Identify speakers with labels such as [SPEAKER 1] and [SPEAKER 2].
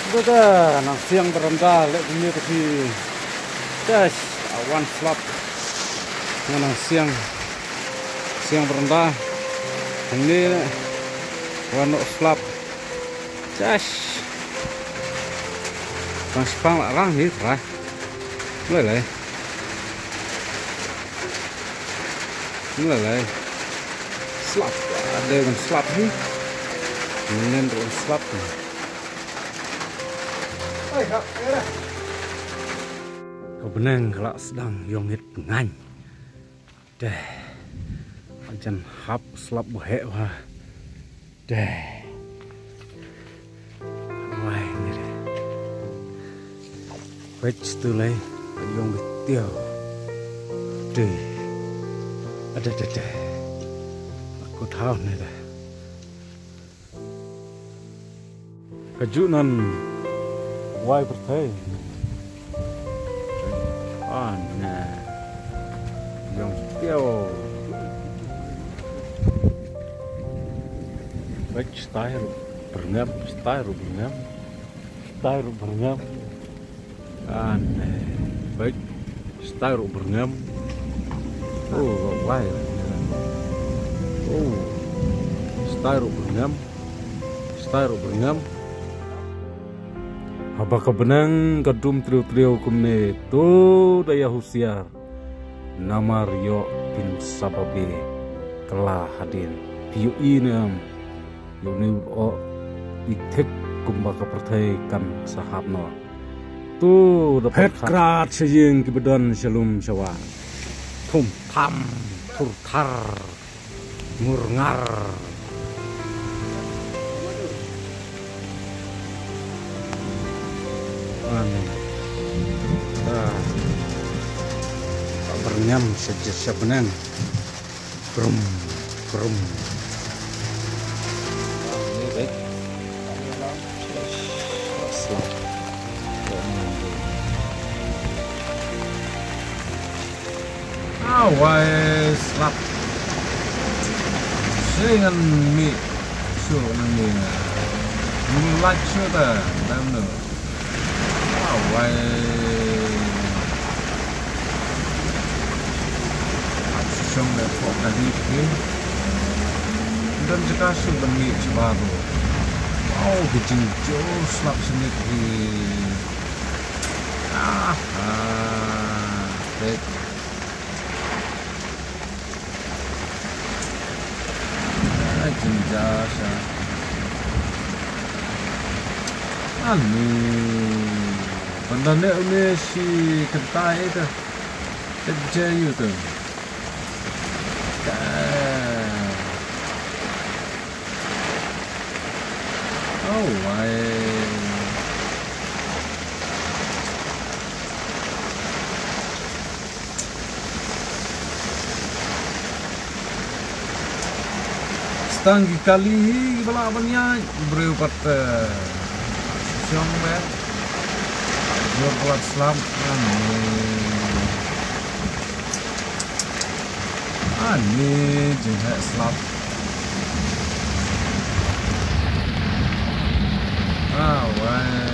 [SPEAKER 1] Sudah, nang siang berendah, lihat ini tadi, das, awan slap, nang siang berendah, ini awan slap, das, bang sepang larang ni, terah, mulai, slap, ada yang slap ni, ini yang slap ni. Kebeneng kalau sedang yongit ngan deh macam hap selap buhe wah deh wah ini deh baik setulai yongit tiaw deh ada deh aku tahu nih deh kejunan why bertay nah yang tiaw baik style berngam baik style berngam oh why oh style berngam Haba kebenang kadum trio kumne to daya husiar nama Rio bin Sababe telah hadir piu inam yuni o itek kumbaka pertai kam sahabno tu dapat krat sejeng kebedan shalom syawa tum tam turtar murngar bernyam sejak benang brum ini baik slap dengan mie show nanti like show dah dalam Song le pok tadi ni dan jika sudah mie baru kucing jauh slap senit di baik jasa Bandanya ini si kentai itu kerja itu why setanggi kali balapannya berupat siang ber buat selam ini jihad selam wah